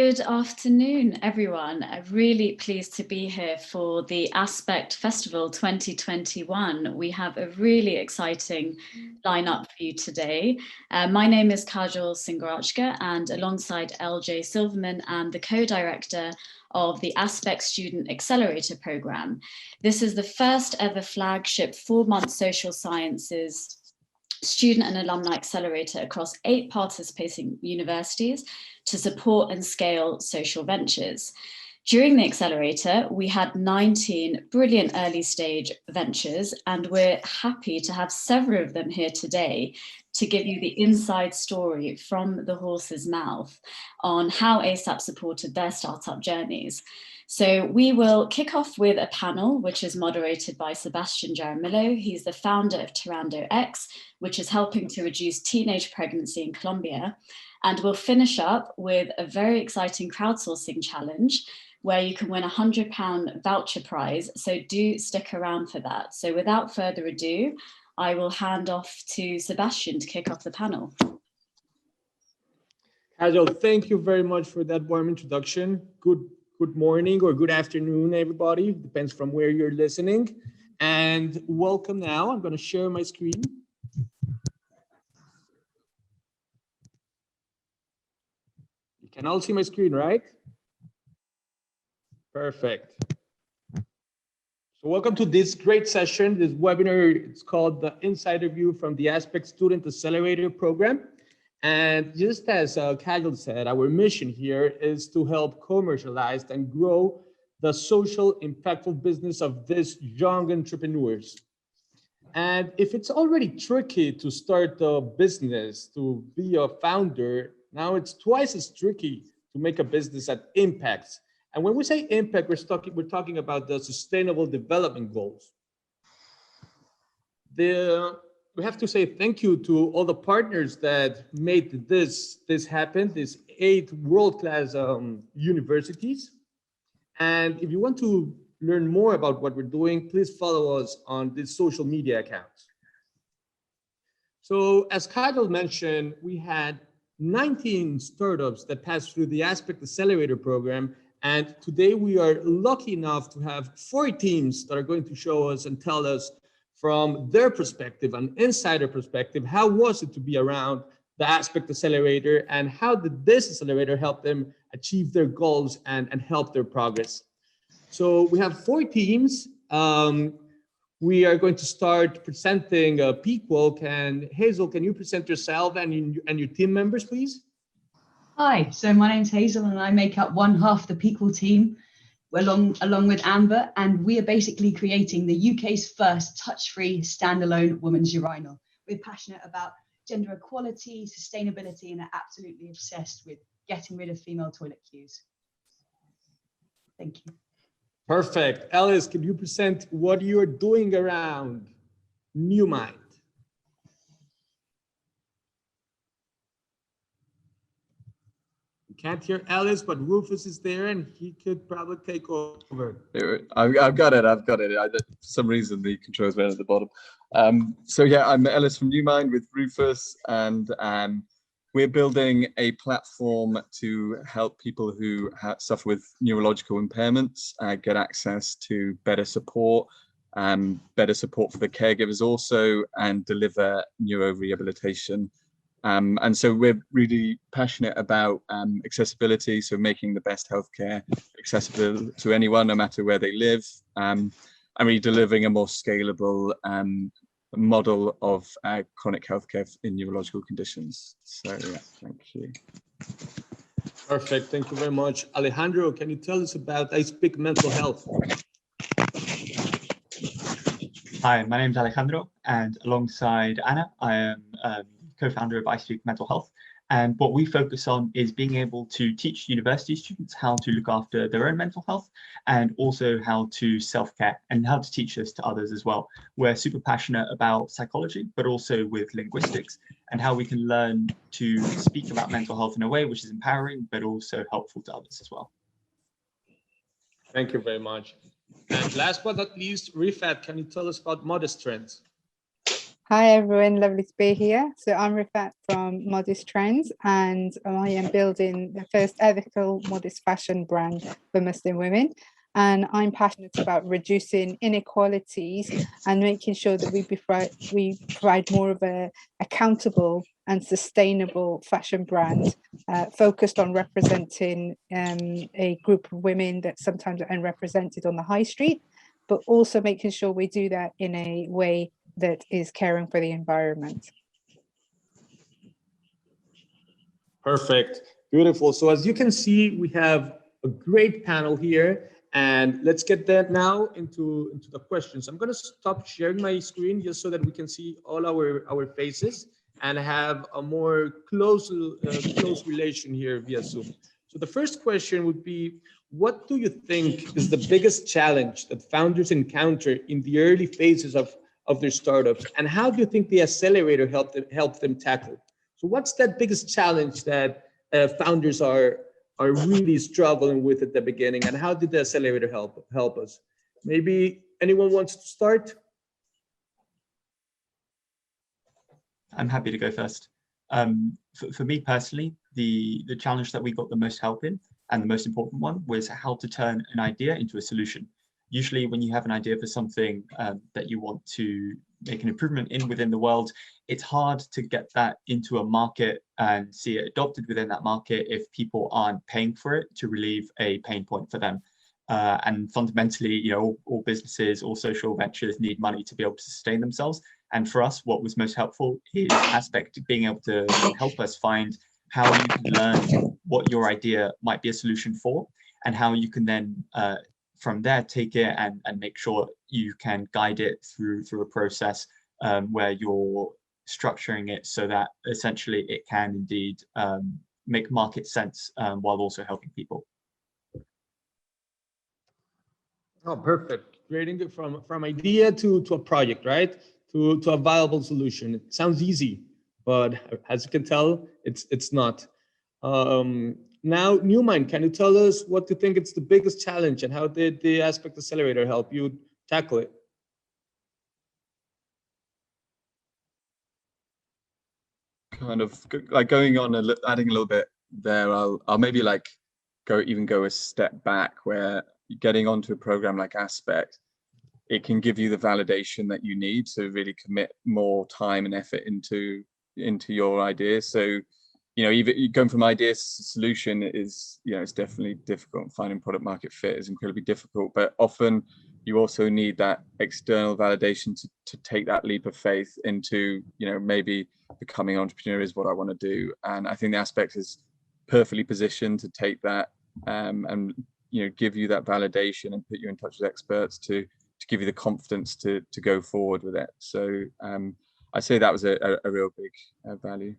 Good afternoon, everyone. I'm really pleased to be here for the Aspect Festival 2021. We have a really exciting lineup for you today. My name is Kajal Singarachka, and alongside LJ Silverman, I'm the co-director of the Aspect Student Accelerator Programme. This is the first ever flagship 4-month social sciences student and alumni accelerator across 8 participating universities to support and scale social ventures. During the accelerator, we had 19 brilliant early stage ventures, and we're happy to have several of them here today to give you the inside story from the horse's mouth on how ASAP supported their startup journeys. So we will kick off with a panel, which is moderated by Sebastian Jaramillo. He's the founder of Tirando X, which is helping to reduce teenage pregnancy in Colombia. And we'll finish up with a very exciting crowdsourcing challenge where you can win a £100 voucher prize. So do stick around for that. So without further ado, I will hand off to Sebastian to kick off the panel. Kajal, thank you very much for that warm introduction. Good morning or good afternoon, everybody. Depends from where you're listening. And welcome now. I'm going to share my screen. You can all see my screen, right? Perfect. So welcome to this great session, this webinar. It's called the Insider View from the Aspect Student Accelerator Programme. And just as Kajal said, our mission here is to help commercialize and grow the social impactful business of these young entrepreneurs. And if it's already tricky to start a business, to be a founder, now it's twice as tricky to make a business that impacts. And when we say impact, we're talking about the Sustainable Development Goals. We have to say thank you to all the partners that made this happen, these 8 world-class universities. And if you want to learn more about what we're doing, please follow us on these social media accounts. So as Kajal mentioned, we had 19 startups that passed through the Aspect Accelerator Program. And today we are lucky enough to have 4 teams that are going to show us and tell us from their perspective, an insider perspective, how was it to be around the Aspect Accelerator and how did this accelerator help them achieve their goals and help their progress? So we have 4 teams. We are going to start presenting Pequok. And Hazel, can you present yourself and your team members, please? Hi, so my name's Hazel and I make up one half the Pequok team along with Amber, and we are basically creating the UK's first touch-free standalone women's urinal. We're passionate about gender equality, sustainability, and are absolutely obsessed with getting rid of female toilet queues. Thank you. Perfect. Alice, can you present what you're doing around NewMind? Can't hear Alice, but Rufus is there and he could probably take over. I've got it. For some reason, the controls went at the bottom. So yeah, I'm Ellis from NewMind with Rufus, and we're building a platform to help people who suffer with neurological impairments get access to better support for the caregivers also, and deliver neurorehabilitation. And so we're really passionate about accessibility, so making the best healthcare accessible to anyone, no matter where they live, and really delivering a more scalable model of chronic healthcare in neurological conditions. So yeah, thank you. Perfect, thank you very much. Alejandro, can you tell us about I Speak Mental Health? Hi, my name is Alejandro, and alongside Anna, I am co-founder of I Speak Mental Health. And what we focus on is being able to teach university students how to look after their own mental health, and also how to self-care and how to teach this to others as well. We're super passionate about psychology, but also with linguistics and how we can learn to speak about mental health in a way which is empowering, but also helpful to others as well. Thank you very much. And last but not least, Rifat, can you tell us about Modest Trends? Hi everyone, lovely to be here. So I'm Rifat from Modest Trends, and I am building the first ethical modest fashion brand for Muslim women. And I'm passionate about reducing inequalities and making sure that we provide more of a accountable and sustainable fashion brand focused on representing a group of women that sometimes are unrepresented on the high street, but also making sure we do that in a way that is caring for the environment. Perfect, beautiful. So as you can see, we have a great panel here, and let's get that now into the questions. I'm going to stop sharing my screen just so that we can see all our faces and have a more close relation here via Zoom. So the first question would be, what do you think is the biggest challenge that founders encounter in the early phases of their startups, and how do you think the accelerator helped them tackle? So what's that biggest challenge that founders are really struggling with at the beginning, and how did the accelerator help us? Maybe anyone wants to start? I'm happy to go first. For me personally, the challenge that we got the most help in, and the most important one, was how to turn an idea into a solution. Usually when you have an idea for something that you want to make an improvement in within the world, it's hard to get that into a market and see it adopted within that market if people aren't paying for it to relieve a pain point for them. And fundamentally, you know, all businesses, all social ventures need money to be able to sustain themselves. And for us, what was most helpful is Aspect being able to help us find how you can learn what your idea might be a solution for, and how you can then from there take it and make sure you can guide it through a process where you're structuring it so that essentially it can indeed make market sense while also helping people. Oh, perfect. Creating it from idea to a project, right? To a viable solution. It sounds easy, but as you can tell, it's not. Now, Newmind, can you tell us what you think it's the biggest challenge, and how did the Aspect Accelerator help you tackle it? Kind of like going on adding a little bit there. I'll maybe like go a step back, where getting onto a program like Aspect, it can give you the validation that you need to really commit more time and effort into your ideas. So, you know, even going from idea to solution is, you know, it's definitely difficult. Finding product market fit is incredibly difficult, but often you also need that external validation to take that leap of faith into, you know, maybe becoming an entrepreneur is what I want to do. And I think the Aspect is perfectly positioned to take that and, you know, give you that validation and put you in touch with experts to give you the confidence to go forward with it. So I say that was a real big value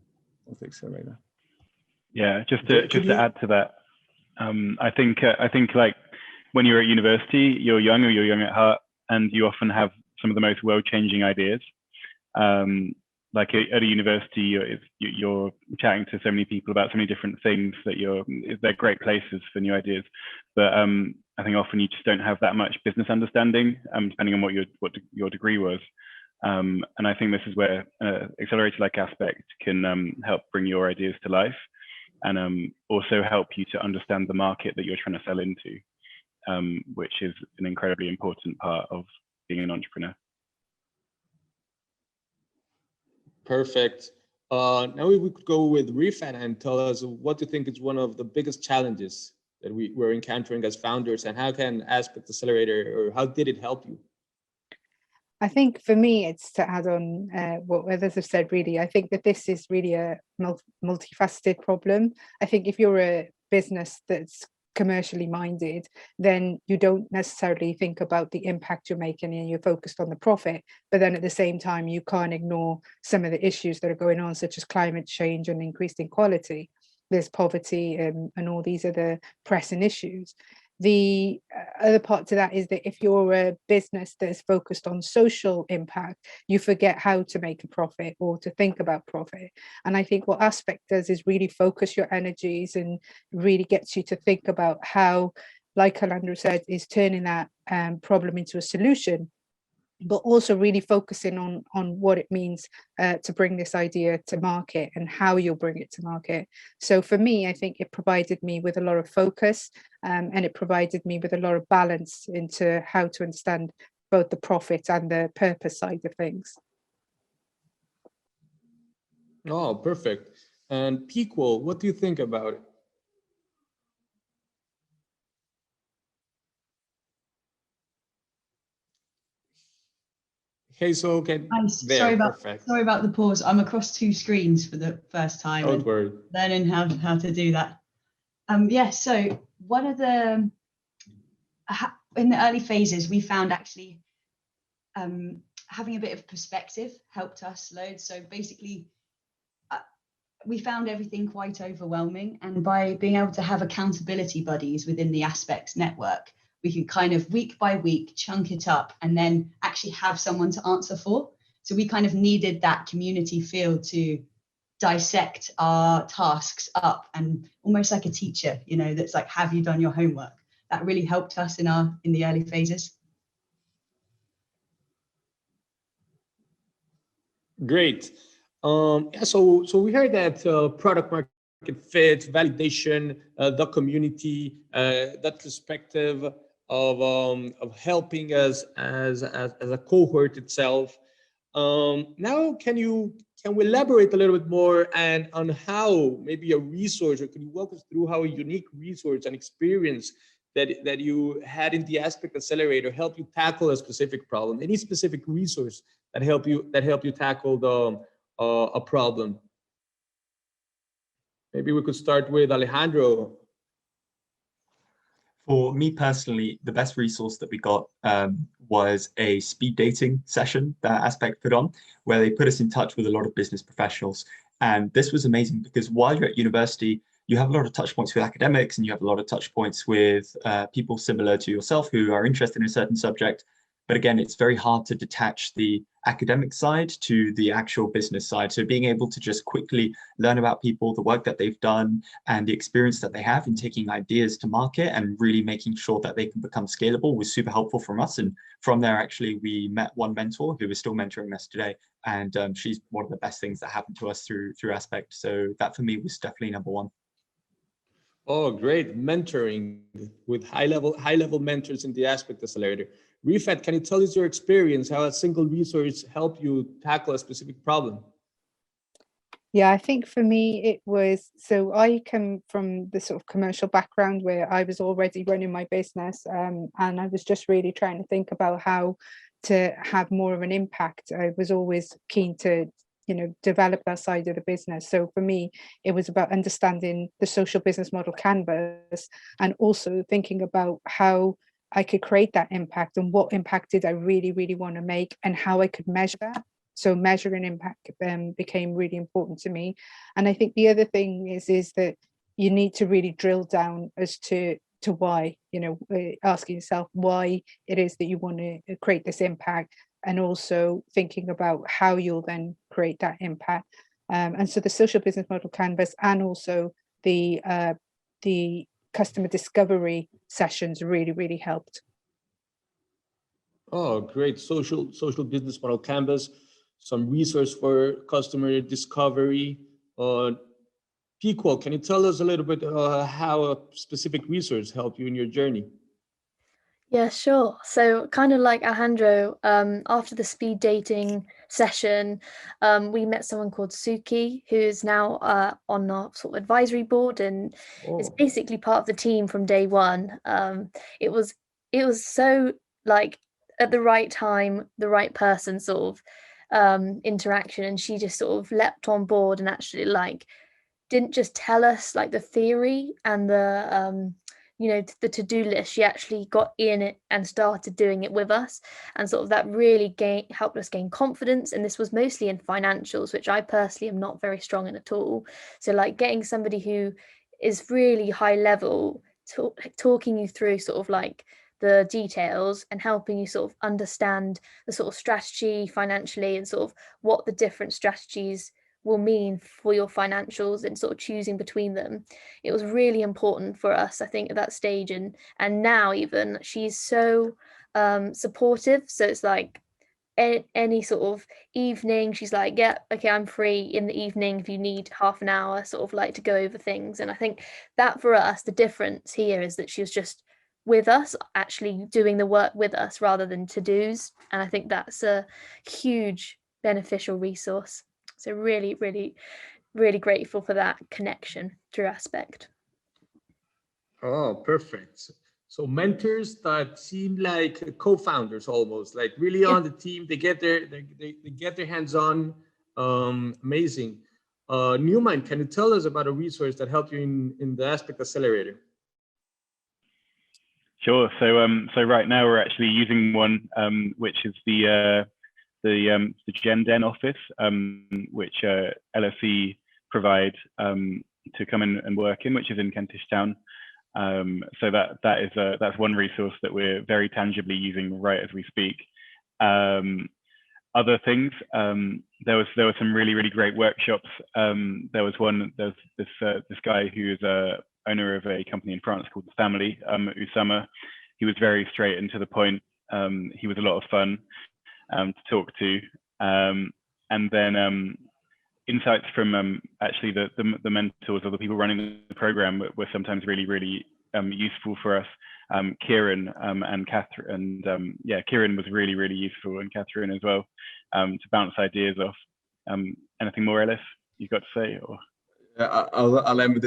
of the accelerator. Yeah, just to add to that, I think like when you're at university, you're young at heart, and you often have some of the most world-changing ideas. Like at a university, you're chatting to so many people about so many different things that they're great places for new ideas. But I think often you just don't have that much business understanding, depending on what your degree was. And I think this is where accelerator like Aspect can help bring your ideas to life, and also help you to understand the market that you're trying to sell into, which is an incredibly important part of being an entrepreneur. Perfect. Now we could go with Rifat and tell us what you think is one of the biggest challenges that we're encountering as founders, and how can Aspect Accelerator, or how did it help you? I think for me, it's to add on what others have said, really. I think that this is really a multifaceted problem. I think if you're a business that's commercially minded, then you don't necessarily think about the impact you're making, and you're focused on the profit. But then at the same time, you can't ignore some of the issues that are going on, such as climate change and increased inequality. There's poverty and all these other pressing issues. The other part to that is that if you're a business that is focused on social impact, you forget how to make a profit or to think about profit. And I think what Aspect does is really focus your energies and really gets you to think about how, like Alejandro said, is turning that problem into a solution. but also really focusing on what it means to bring this idea to market and how you'll bring it to market. So for me, I think it provided me with a lot of focus, and it provided me with a lot of balance into how to understand both the profit and the purpose side of things. Oh, perfect. And Pequel, what do you think about it? Okay, so sorry about the pause. I'm across two screens for the first time. Don't worry. Learning how to do that. Yeah, so one of the in the early phases, we found actually having a bit of perspective helped us loads. So basically, we found everything quite overwhelming, and by being able to have accountability buddies within the Aspects network, we can kind of week by week chunk it up and then actually have someone to answer for. So we kind of needed that community feel to dissect our tasks up, and almost like a teacher, you know, that's like, have you done your homework? That really helped us in the early phases. Great. Yeah, so we heard that product market fit, validation, the community, that perspective of helping us as a cohort itself. Now, can we elaborate a little bit more and on how maybe a resource, or can you walk us through how a unique resource and experience that you had in the Aspect Accelerator help you tackle a specific problem? Any specific resource that help you tackle a problem? Maybe we could start with Alejandro. For me personally, the best resource that we got was a speed dating session that Aspect put on, where they put us in touch with a lot of business professionals. And this was amazing because while you're at university, you have a lot of touch points with academics, and you have a lot of touch points with people similar to yourself who are interested in a certain subject. But again, it's very hard to detach the academic side to the actual business side. So being able to just quickly learn about people, the work that they've done, and the experience that they have in taking ideas to market and really making sure that they can become scalable was super helpful from us. And from there, actually, we met one mentor who is still mentoring us today. And she's one of the best things that happened to us through Aspect. So that for me was definitely number one. Oh, great. Mentoring with high-level mentors in the Aspect Accelerator. Rifat, can you tell us your experience, how a single resource helped you tackle a specific problem? Yeah, I think for me it was, so I come from the sort of commercial background where I was already running my business, and I was just really trying to think about how to have more of an impact. I was always keen to, you know, develop that side of the business. So for me, it was about understanding the social business model canvas, and also thinking about how I could create that impact and what impact did I really, really want to make, and how I could measure that. So measuring impact became really important to me. And I think the other thing is that you need to really drill down as to why, you know, asking yourself why it is that you want to create this impact, and also thinking about how you'll then create that impact. And so the social business model canvas, and also the customer discovery sessions really, really helped. Oh, great. Social business model canvas, some resource for customer discovery. Pequel, can you tell us a little bit how a specific resource helped you in your journey? Yeah, sure. So kind of like Alejandro, after the speed dating session, we met someone called Suki, who's now on our sort of advisory board, and is basically part of the team from day one. It was so like at the right time, the right person sort of interaction, and she just sort of leapt on board and actually like didn't just tell us like the theory and the you know, the to-do list. She actually got in it and started doing it with us, and sort of that really helped us gain confidence. And this was mostly in financials, which I personally am not very strong in at all. So like getting somebody who is really high level talking you through sort of like the details and helping you sort of understand the sort of strategy financially, and sort of what the different strategies will mean for your financials, and sort of choosing between them. It was really important for us, I think, at that stage, and now even she's so supportive. So it's like any sort of evening, she's like, yeah, okay, I'm free in the evening if you need half an hour, sort of like to go over things. And I think that for us, the difference here is that she was just with us, actually doing the work with us rather than to-dos. And I think that's a huge beneficial resource. So really, really, really grateful for that connection through Aspect. Oh, perfect. So mentors that seem like co-founders almost, like really on the team. They get their hands on. Amazing. Newmind, can you tell us about a resource that helped you in the Aspect Accelerator? Sure. So right now we're actually using one, which is the GenDen office, which LSE provide to come in and work in, which is in Kentish Town. So that's one resource that we're very tangibly using right as we speak. Other things, there were some really great workshops. There's this guy who is a owner of a company in France called The Family, Usama. He was very straight and to the point. He was a lot of fun to talk to. And then insights from actually the mentors or the people running the program were sometimes really useful for us. Kieran and Catherine, and Kieran was really useful, and Catherine as well, to bounce ideas off. Anything more, Ellis, you've got to say? Or I'll end with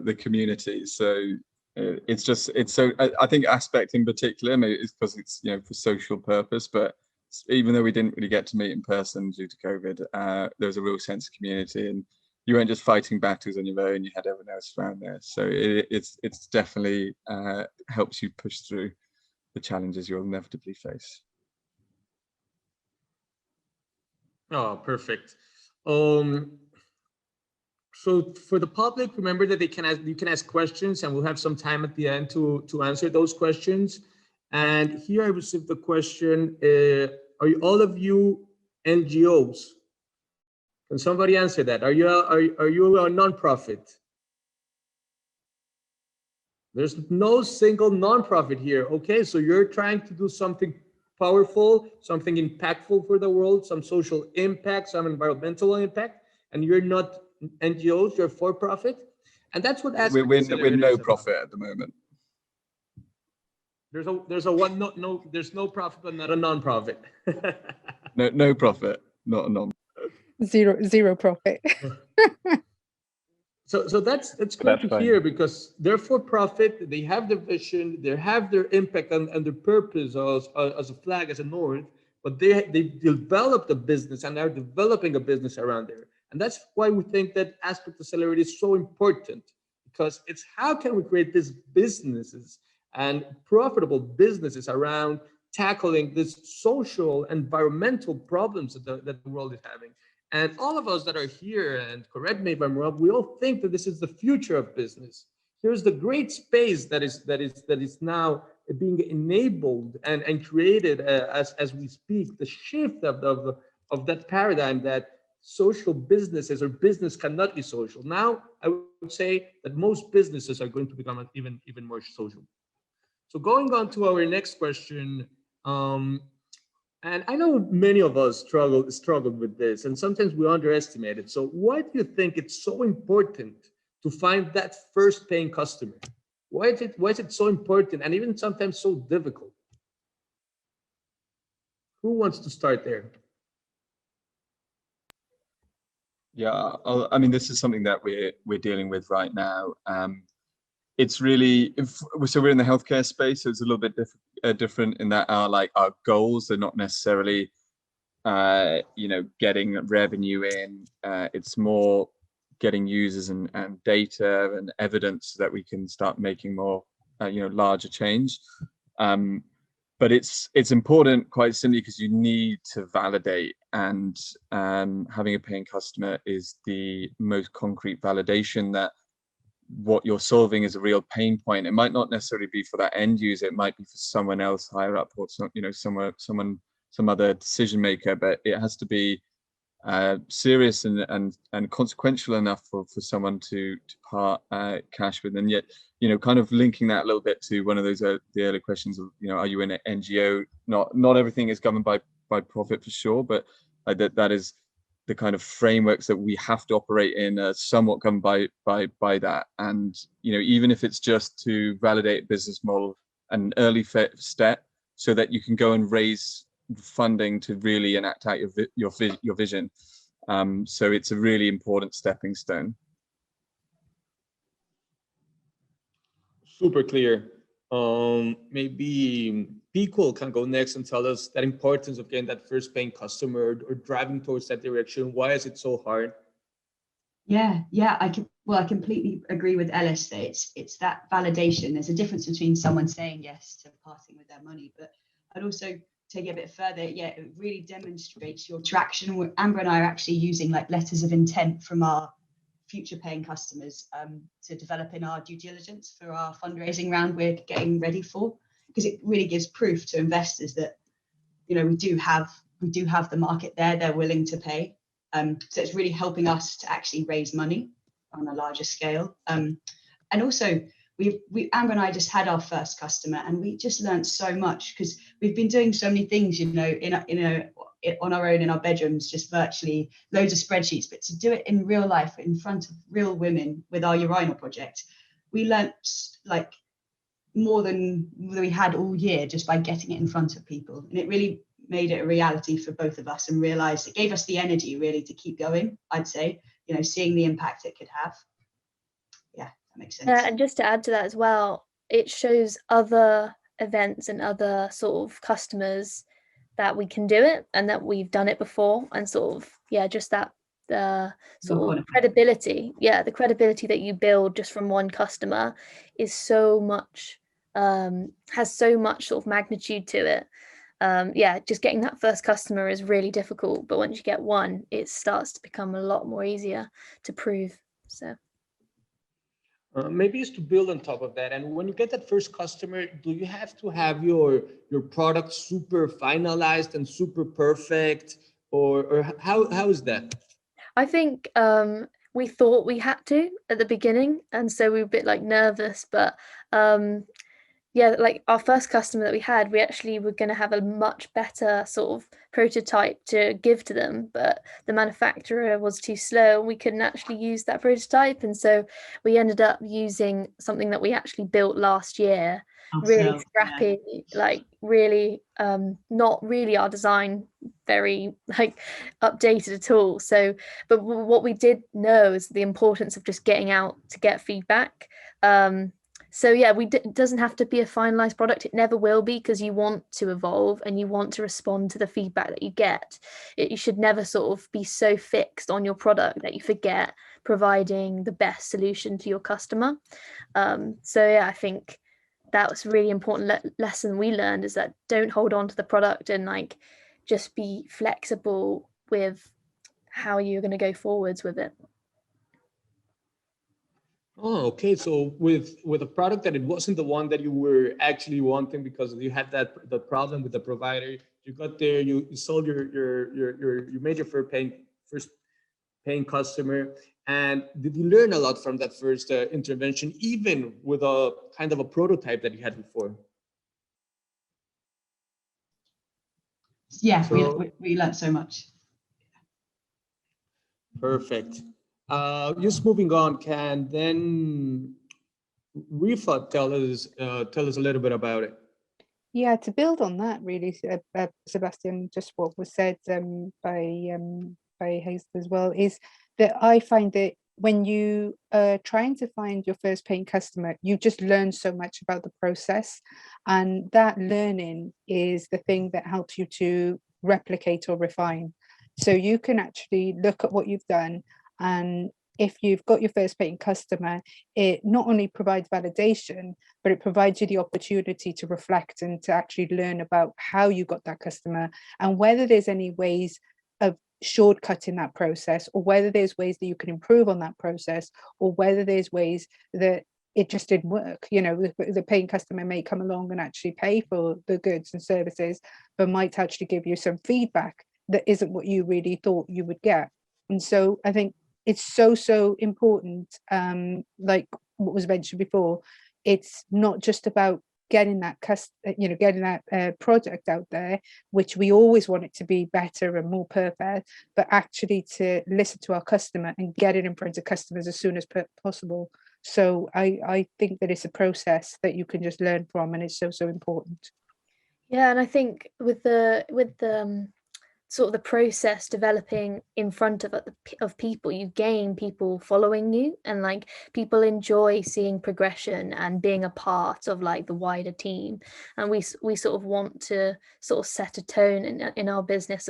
the community. So I think Aspect in particular, maybe it's because it's for social purpose, but even though we didn't really get to meet in person due to COVID, there was a real sense of community, and you weren't just fighting battles on your own, you had everyone else around there. So it's definitely helps you push through the challenges you'll inevitably face. Oh, perfect. So for the public, remember that you can ask questions, and we'll have some time at the end to answer those questions. And here I received the question, are all of you NGOs? Can somebody answer that? Are you a nonprofit? There's no single nonprofit here. Okay, so you're trying to do something powerful, something impactful for the world, some social impact, some environmental impact, and you're not NGOs, you're for profit. And that's what we're no profit at the moment. There's no profit, but not a non-profit. no profit, not a non. Zero profit. So that's great to hear, because they're for profit, they have their vision, they have their impact and their purpose as a flag, as a north, but they developed a business and are developing a business around there. And that's why we think that Aspect Accelerator is so important, because it's how can we create these businesses and profitable businesses around tackling this social, environmental problems that the world is having. And all of us that are here, and correct me if I'm wrong, we all think that this is the future of business. Here's the great space that is now being enabled and created as we speak. The shift of that paradigm that social businesses or business cannot be social. Now, I would say that most businesses are going to become even more social. So going on to our next question. And I know many of us struggled with this, and sometimes we underestimate it. So why do you think it's so important to find that first paying customer? Why is it so important, and even sometimes so difficult? Who wants to start there? Yeah, I mean, this is something that we're dealing with right now. It's really, so we're in the healthcare space, so it's a little bit different in that our goals are not necessarily getting revenue in. It's more getting users and data and evidence so that we can start making more larger change. But it's important quite simply because you need to validate, and having a paying customer is the most concrete validation that what you're solving is a real pain point. It might not necessarily be for that end user, it might be for someone else higher up, or some other decision maker, but it has to be serious and consequential enough for someone to part cash with. And yet, you know, kind of linking that a little bit to one of those the earlier questions of, you know, are you in an NGO? Not everything is governed by profit for sure, but that is the kind of frameworks that we have to operate in, somewhat governed by that. And, you know, even if it's just to validate a business model, an early step, so that you can go and raise funding to really enact out your vision. So it's a really important stepping stone. Super clear. Maybe Pico can go next and tell us that importance of getting that first paying customer or driving towards that direction. Why is it so hard? Yeah, I completely agree with Ellis that it's that validation. There's a difference between someone saying yes to parting with their money, but I'd also take it a bit further. Yeah, it really demonstrates your traction. Amber and I are actually using like letters of intent from our future paying customers to develop in our due diligence for our fundraising round we're getting ready for, because it really gives proof to investors that, you know, we do have the market there, they're willing to pay. So it's really helping us to actually raise money on a larger scale. And also Amber and I just had our first customer, and we just learned so much, because we've been doing so many things, you know, on our own in our bedrooms, just virtually loads of spreadsheets, but to do it in real life in front of real women with our urinal project, we learnt like more than we had all year just by getting it in front of people. And it really made it a reality for both of us, and realized it gave us the energy really to keep going, I'd say, you know, seeing the impact it could have. Yeah, that makes sense. And just to add to that as well, it shows other events and other sort of customers that we can do it and that we've done it before, and sort of, yeah, just that sort of credibility. Yeah, the credibility that you build just from one customer is so much, has so much sort of magnitude to it. Yeah, just getting that first customer is really difficult, but once you get one, it starts to become a lot more easier to prove. So maybe it's to build on top of that. And when you get that first customer, do you have to have your product super finalized and super perfect, or how is that? I think we thought we had to at the beginning, and so we were a bit like nervous, but yeah, like our first customer that we had, we actually were going to have a much better sort of prototype to give to them, but the manufacturer was too slow and we couldn't actually use that prototype. And so we ended up using something that we actually built last year, really scrappy, like really not really our design very like updated at all. So, but what we did know is the importance of just getting out to get feedback. So yeah, it doesn't have to be a finalized product. It never will be, because you want to evolve and you want to respond to the feedback that you get. You should never sort of be so fixed on your product that you forget providing the best solution to your customer. So yeah, I think that was a really important lesson we learned, is that don't hold on to the product, and like just be flexible with how you're going to go forwards with it. Oh, okay. So with a product that it wasn't the one that you were actually wanting, because you had the problem with the provider, you got there, you sold you made your first paying customer. And did you learn a lot from that first intervention, even with a kind of a prototype that you had before? Yeah, so, we learned so much. Perfect. Just moving on, can then Rifa tell us a little bit about it? Yeah, to build on that, really, Sebastian, just what was said by Hazel as well, is that I find that when you are trying to find your first paying customer, you just learn so much about the process, and that learning is the thing that helps you to replicate or refine. So you can actually look at what you've done, and if you've got your first paying customer, it not only provides validation, but it provides you the opportunity to reflect and to actually learn about how you got that customer, and whether there's any ways of shortcutting that process, or whether there's ways that you can improve on that process, or whether there's ways that it just didn't work. You know, the paying customer may come along and actually pay for the goods and services, but might actually give you some feedback that isn't what you really thought you would get. And so I think it's so important, like what was mentioned before. It's not just about getting that product out there, which we always want it to be better and more perfect, but actually to listen to our customer and get it in front of customers as soon as possible. So I think that it's a process that you can just learn from, and it's so important. Yeah, and I think with the sort of the process developing in front of people, you gain people following you, and like people enjoy seeing progression and being a part of like the wider team. And we sort of want to sort of set a tone in our business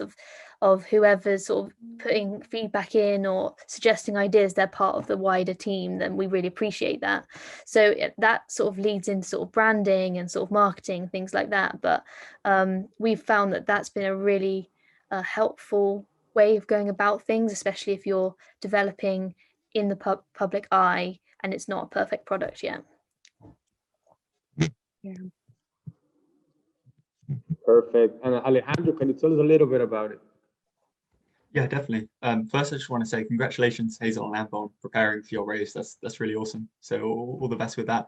of whoever's sort of putting feedback in or suggesting ideas, they're part of the wider team, then we really appreciate that. So that sort of leads into sort of branding and sort of marketing, things like that. But we've found that that's been a really helpful way of going about things, especially if you're developing in the public eye and it's not a perfect product yet. Yeah. Perfect. And Alejandro, can you tell us a little bit about it? Yeah, definitely. First, I just want to say congratulations, Hazel and Amber, on preparing for your race. That's really awesome. So all the best with that.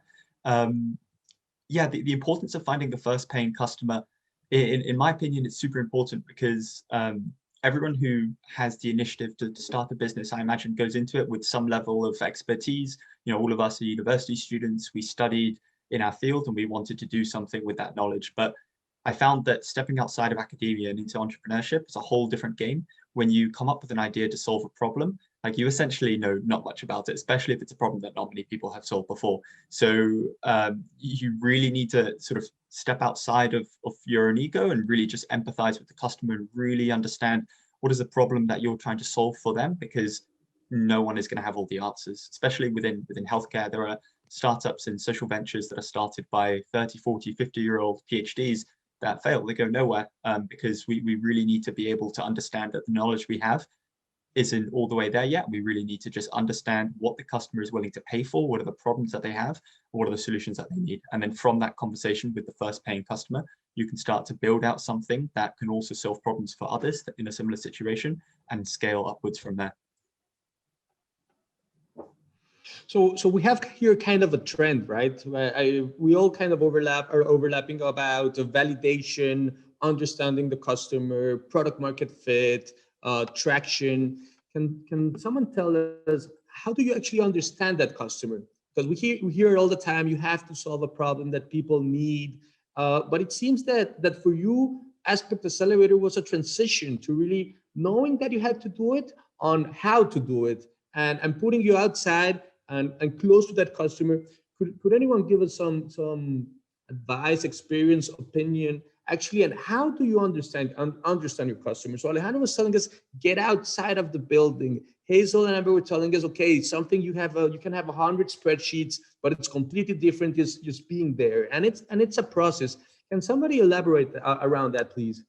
Yeah, the importance of finding the first paying customer, in my opinion, it's super important because everyone who has the initiative to start a business, I imagine, goes into it with some level of expertise. You know, all of us are university students. We studied in our field and we wanted to do something with that knowledge. But I found that stepping outside of academia and into entrepreneurship is a whole different game. When you come up with an idea to solve a problem, like you essentially know not much about it, especially if it's a problem that not many people have solved before. So you really need to sort of step outside of your own ego and really just empathize with the customer and really understand what is the problem that you're trying to solve for them, because no one is going to have all the answers, especially within healthcare. There are startups and social ventures that are started by 30, 40, 50-year-old PhDs that fail. They go nowhere because we really need to be able to understand that the knowledge we have isn't all the way there yet. We really need to just understand what the customer is willing to pay for, what are the problems that they have, what are the solutions that they need. And then from that conversation with the first paying customer, you can start to build out something that can also solve problems for others in a similar situation and scale upwards from there. So we have here kind of a trend, right? We all kind of overlapping about validation, understanding the customer, product market fit, traction. Can someone tell us, how do you actually understand that customer? Because we hear it all the time, you have to solve a problem that people need. But it seems that for you, Aspect Accelerator was a transition to really knowing that you had to do it on how to do it, and putting you outside and close to that customer. Could anyone give us some advice, experience, opinion, actually, and how do you understand your customer? So Alejandro was telling us, get outside of the building. Hazel and Amber were telling us, okay, something you can have 100 spreadsheets, but it's completely different just being there. And it's a process. Can somebody elaborate around that, please?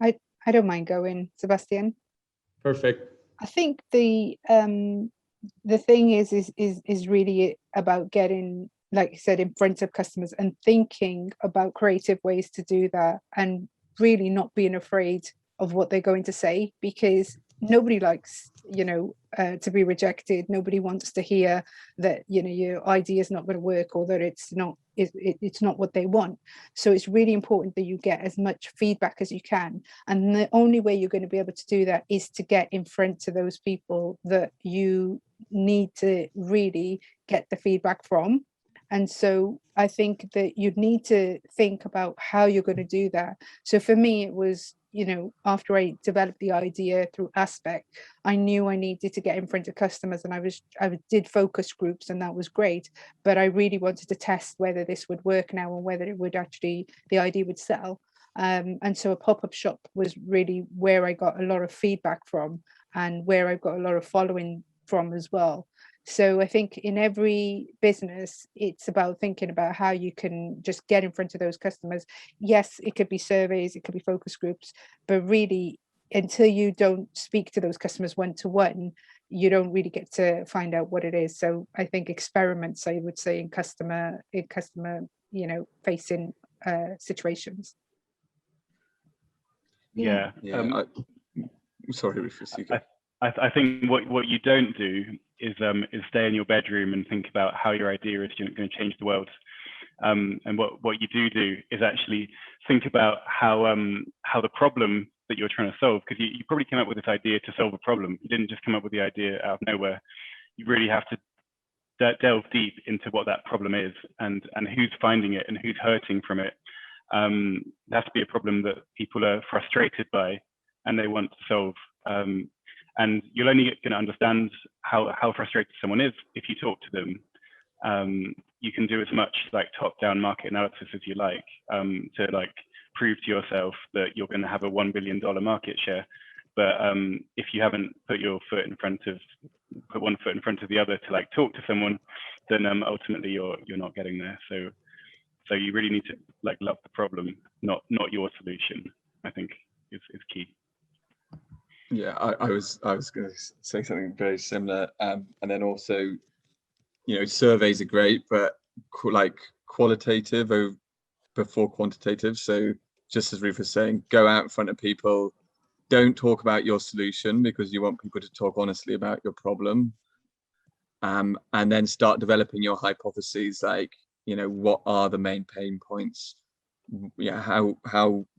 I don't mind going, Sebastian. Perfect. I think the thing is really about getting, like you said, in front of customers and thinking about creative ways to do that, and really not being afraid of what they're going to say, because nobody likes, to be rejected. Nobody wants to hear that, your idea is not going to work, or that it's not what they want. So it's really important that you get as much feedback as you can. And the only way you're going to be able to do that is to get in front of those people that you need to really get the feedback from. And so I think that you need to think about how you're going to do that. So for me, it was, after I developed the idea through Aspect, I knew I needed to get in front of customers, and I did focus groups, and that was great. But I really wanted to test whether this would work now, and whether it would actually, the idea would sell. And so a pop-up shop was really where I got a lot of feedback from, and where I got a lot of following from as well. So I think in every business, it's about thinking about how you can just get in front of those customers. Yes, it could be surveys, it could be focus groups, but really, until you don't speak to those customers one-to-one, you don't really get to find out what it is. So I think experiments, I would say, in customer facing situations. Yeah. Sorry, Rufus. I think what you don't do is stay in your bedroom and think about how your idea is going to change the world. And what you do is actually think about how the problem that you're trying to solve, because you probably came up with this idea to solve a problem. You didn't just come up with the idea out of nowhere. You really have to delve deep into what that problem is and who's finding it and who's hurting from it. It has to be a problem that people are frustrated by and they want to solve. And you're only going to understand how frustrated someone is if you talk to them. You can do as much like top-down market analysis as you like to like prove to yourself that you're going to have a $1 billion market share. But if you haven't put one foot in front of the other to like talk to someone, then ultimately you're not getting there. So you really need to like love the problem, not your solution. I think is key. Yeah, I was going to say something very similar, and then also, surveys are great, but like qualitative before quantitative. So just as Ruth was saying, go out in front of people, don't talk about your solution because you want people to talk honestly about your problem, and then start developing your hypotheses. Like, what are the main pain points? Yeah,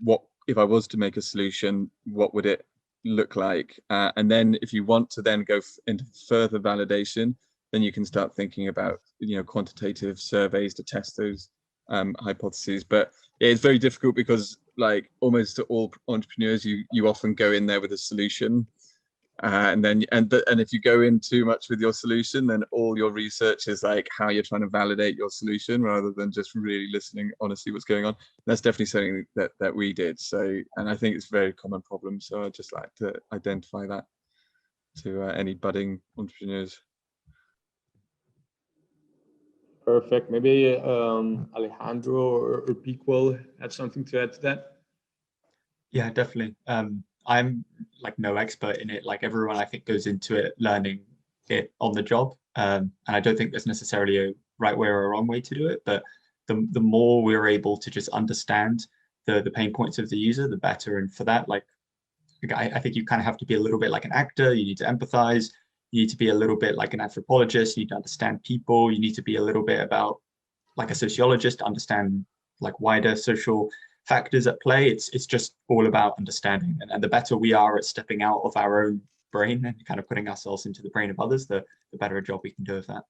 what if I was to make a solution, what would it look like? And then if you want to then go into further validation, then you can start thinking about quantitative surveys to test those hypotheses. But it's very difficult because like almost all entrepreneurs, you often go in there with a solution, and if you go in too much with your solution, then all your research is like how you're trying to validate your solution rather than just really listening honestly what's going on. That's definitely something that we did. So, and I think it's a very common problem. So I'd just like to identify that to any budding entrepreneurs. Perfect. Maybe Alejandro or Piquel had something to add to that. Yeah, definitely. I'm like no expert in it. Like everyone, I think, goes into it learning it on the job. And I don't think there's necessarily a right way or a wrong way to do it. But the more we're able to just understand the pain points of the user, the better. And for that, like I think you kind of have to be a little bit like an actor. You need to empathize. You need to be a little bit like an anthropologist. You need to understand people. You need to be a little bit about like a sociologist to understand like wider social factors at play. It's just all about understanding, and the better we are at stepping out of our own brain and kind of putting ourselves into the brain of others, the better a job we can do of that.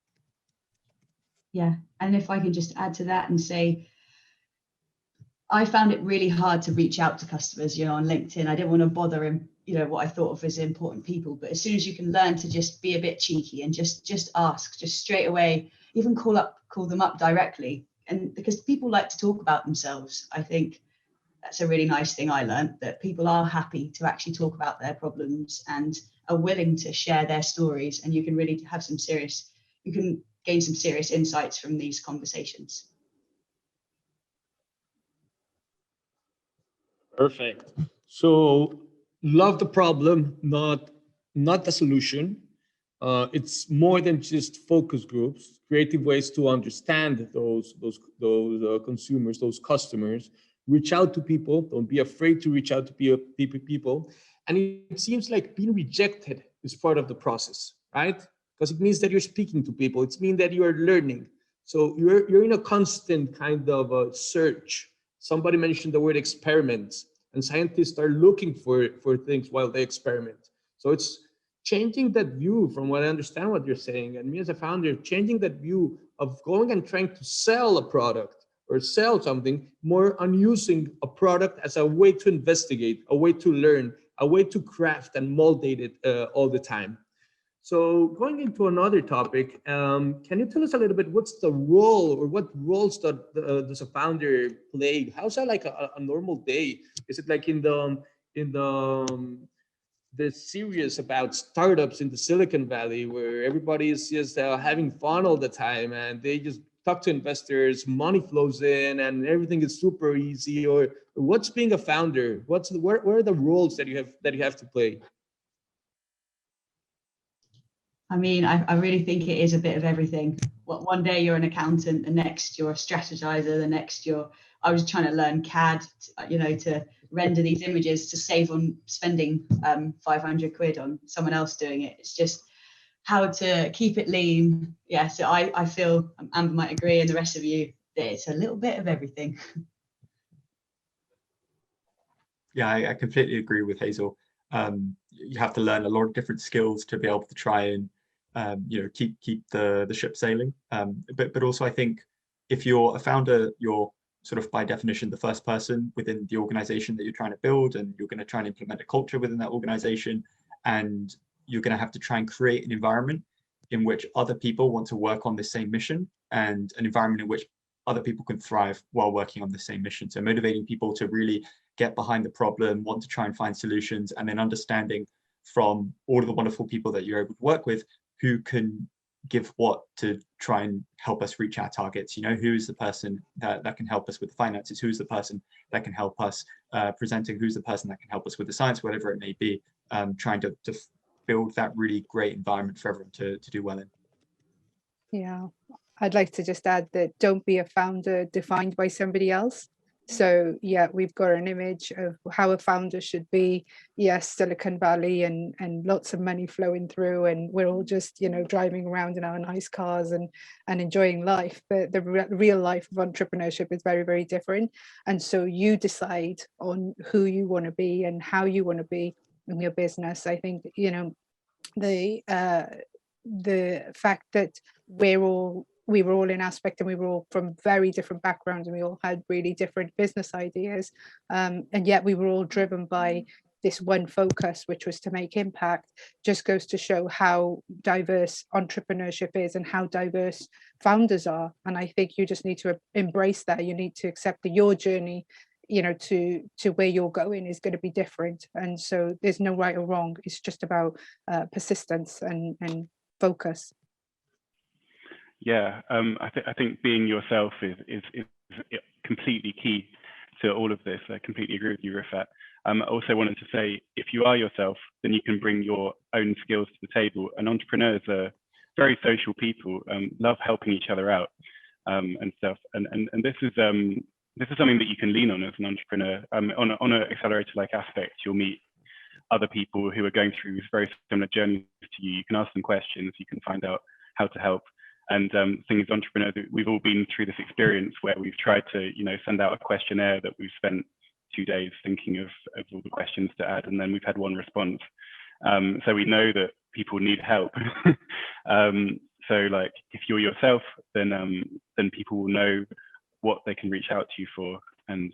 Yeah, and if I can just add to that and say, I found it really hard to reach out to customers, on LinkedIn. I didn't want to bother him, what I thought of as important people. But as soon as you can learn to just be a bit cheeky and just ask, just straight away, even call them up directly, and because people like to talk about themselves, I think that's a really nice thing I learned, that people are happy to actually talk about their problems and are willing to share their stories. And you can really have you can gain some serious insights from these conversations. Perfect. So love the problem, not the solution. It's more than just focus groups, creative ways to understand those consumers, those customers. Reach out to people. Don't be afraid to reach out to people. And it seems like being rejected is part of the process, right? Because it means that you're speaking to people. It means that you are learning. So you're in a constant kind of a search. Somebody mentioned the word experiments, and scientists are looking for things while they experiment. So it's changing that view, from what I understand what you're saying, and me as a founder, changing that view of going and trying to sell a product or sell something, more on using a product as a way to investigate, a way to learn, a way to craft and moldate it all the time. So going into another topic, can you tell us a little bit what's the role, or what roles does a founder play? How's that like a normal day? Is it like in the series about startups in the Silicon Valley, where everybody is just having fun all the time and they just talk to investors, money flows in, and everything is super easy? Or what's being a founder? Where are the roles that you have to play? I mean, I really think it is a bit of everything. One day you're an accountant, the next you're a strategizer, the next I was trying to learn CAD, to render these images to save on spending 500 quid on someone else doing it. It's just how to keep it lean. Yeah, so I feel Amber might agree, and the rest of you, that it's a little bit of everything. Yeah, I completely agree with Hazel. You have to learn a lot of different skills to be able to try and keep the ship sailing. But also I think if you're a founder, you're sort of by definition the first person within the organization that you're trying to build, and you're going to try and implement a culture within that organization, and you're going to have to try and create an environment in which other people want to work on the same mission, and an environment in which other people can thrive while working on the same mission. So motivating people to really get behind the problem, want to try and find solutions, and then understanding from all of the wonderful people that you're able to work with who can give what to try and help us reach our targets. Who is the person that can help us with the finances? Who's the person that can help us presenting? Who's the person that can help us with the science, whatever it may be, trying to build that really great environment for everyone to do well in. Yeah, I'd like to just add that don't be a founder defined by somebody else. So yeah, we've got an image of how a founder should be. Yes, Silicon Valley and lots of money flowing through, and we're all just driving around in our nice cars and enjoying life. But the real life of entrepreneurship is very, very different. And so you decide on who you want to be and how you want to be in your business. I think the fact that we were all in Aspect, and we were all from very different backgrounds, and we all had really different business ideas, and yet we were all driven by this one focus, which was to make impact, just goes to show how diverse entrepreneurship is and how diverse founders are. And I think you just need to embrace that. You need to accept that your journey to where you're going is going to be different, and so there's no right or wrong. It's just about persistence and focus. Yeah, I think being yourself is completely key to all of this. I completely agree with you, Rifat. I also wanted to say, if you are yourself, then you can bring your own skills to the table. And entrepreneurs are very social people, love helping each other out and stuff. And this is something that you can lean on as an entrepreneur. On an accelerator like Aspect, you'll meet other people who are going through very similar journeys to you. You can ask them questions, you can find out how to help. And thing is, entrepreneurs, we've all been through this experience where we've tried to, send out a questionnaire that we've spent 2 days thinking of all the questions to add, and then we've had one response. So we know that people need help. So like, if you're yourself, then people will know what they can reach out to you for, and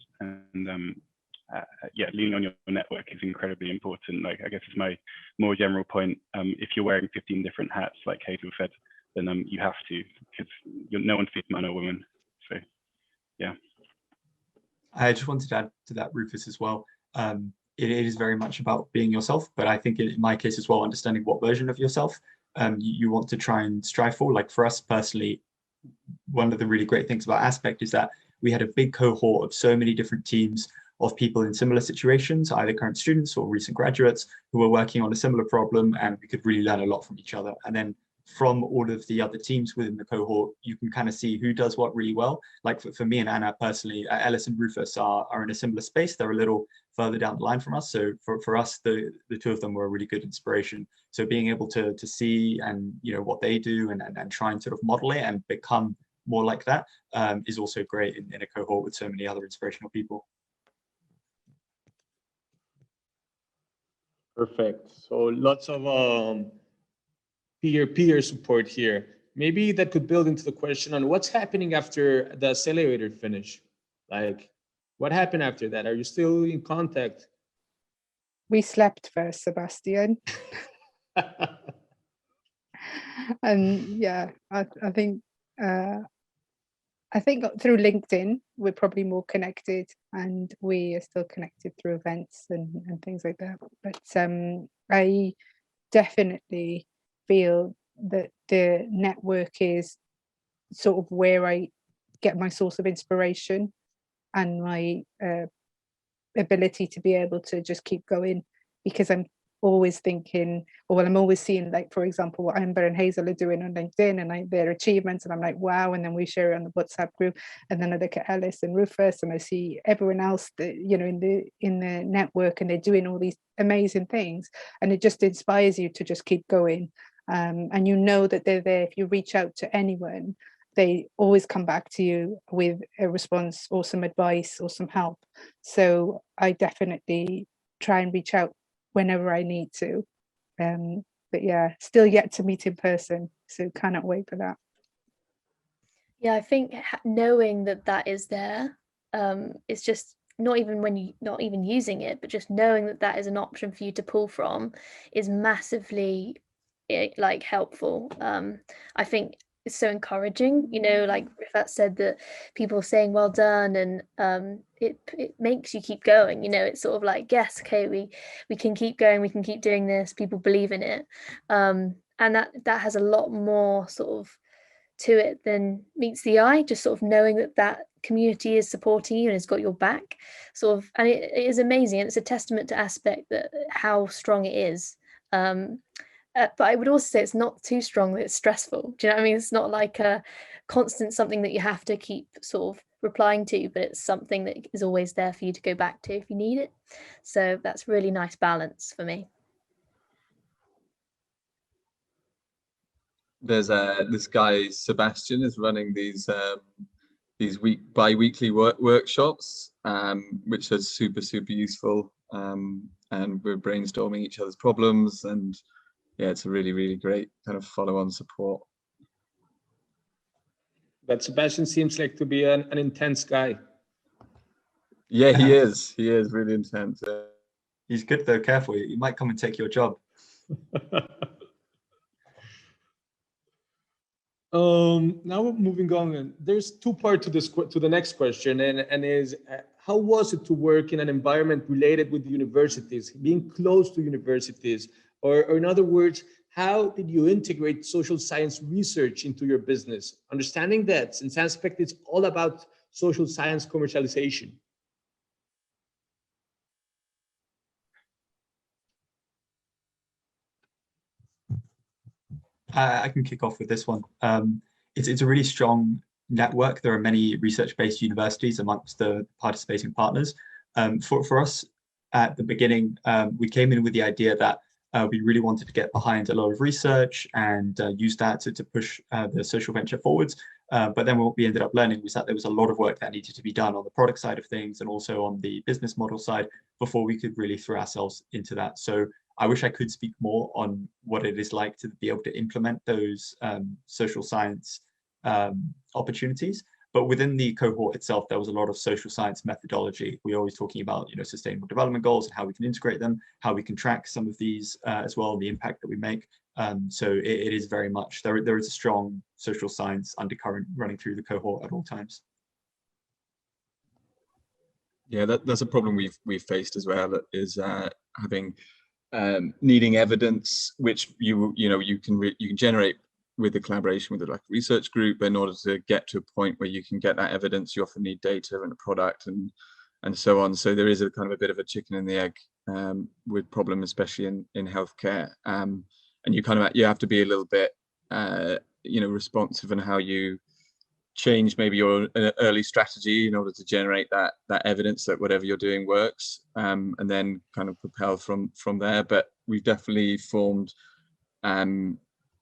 yeah, leaning on your network is incredibly important. Like, I guess it's my more general point. If you're wearing 15 different hats, like Hazel said, then you have to, because no one's fit man or woman. So yeah. I just wanted to add to that, Rufus, as well. It is very much about being yourself, but I think in my case as well, understanding what version of yourself you want to try and strive for. Like for us personally, one of the really great things about Aspect is that we had a big cohort of so many different teams of people in similar situations, either current students or recent graduates who were working on a similar problem, and we could really learn a lot from each other. And then from all of the other teams within the cohort, you can kind of see who does what really well. Like for me and Anna personally, Ellis and Rufus are in a similar space. They're a little further down the line from us. So for us, the two of them were a really good inspiration. So being able to see and what they do and try and sort of model it and become more like that is also great in a cohort with so many other inspirational people. Perfect. So lots of peer support here. Maybe that could build into the question on what's happening after the accelerator finish. Like, what happened after that? Are you still in contact? We slept first, Sebastian. And yeah, I think through LinkedIn we're probably more connected, and we are still connected through events and things like that. But I definitely feel that the network is sort of where I get my source of inspiration and my ability to be able to just keep going, because I'm always thinking, or well, I'm always seeing, like, for example, what Amber and Hazel are doing on LinkedIn and their achievements, and I'm like, wow. And then we share it on the WhatsApp group, and then I look at Alice and Rufus, and I see everyone else that, you know, in the network, and they're doing all these amazing things, and it just inspires you to just keep going. And you know that they're there. If you reach out to anyone, they always come back to you with a response or some advice or some help. So I definitely try and reach out whenever I need to. But yeah, still yet to meet in person, so cannot wait for that. Yeah, I think knowing that is there, it's just not even using it, but just knowing that is an option for you to pull from is massively like helpful. I think it's so encouraging, you know, like Rifat said, that people saying well done, and it makes you keep going, you know. It's sort of like, yes, okay, we can keep going, we can keep doing this, people believe in it, and that has a lot more sort of to it than meets the eye. Just sort of knowing that community is supporting you and has got your back, sort of, and it is amazing, and it's a testament to Aspect, that how strong it is. But I would also say it's not too strong that it's stressful. Do you know what I mean? It's not like a constant something that you have to keep sort of replying to, but it's something that is always there for you to go back to if you need it. So that's really nice balance for me. There's this guy Sebastian is running these bi-weekly workshops, which are super useful, and we're brainstorming each other's problems, and yeah, it's a really great kind of follow-on support. But Sebastian seems like to be an intense guy. Yeah, he is really intense. He's good though. Careful, he might come and take your job. Now we're moving on. There's two parts to the next question, and is how was it to work in an environment related with universities, being close to universities, or in other words, how did you integrate social science research into your business, understanding that since Aspect is all about social science commercialization? I can kick off with this one. It's a really strong network. There are many research-based universities amongst the participating partners. For us at the beginning, we came in with the idea that we really wanted to get behind a lot of research and use that to push the social venture forwards. But then what we ended up learning was that there was a lot of work that needed to be done on the product side of things and also on the business model side before we could really throw ourselves into that. So I wish I could speak more on what it is like to be able to implement those social science opportunities. But within the cohort itself, there was a lot of social science methodology. We're always talking about, you know, sustainable development goals and how we can integrate them, how we can track some of these as well, and the impact that we make. So it is very much, there is a strong social science undercurrent running through the cohort at all times. Yeah, that's a problem we've faced as well, is having needing evidence, which you can generate with the collaboration with like a research group. But in order to get to a point where you can get that evidence, you often need data and a product and so on. So there is a kind of a bit of a chicken and the egg with problem, especially in healthcare. And you kind of have to be a little bit responsive in how you change maybe your early strategy in order to generate that evidence that whatever you're doing works, and then kind of propel from there. But we've definitely formed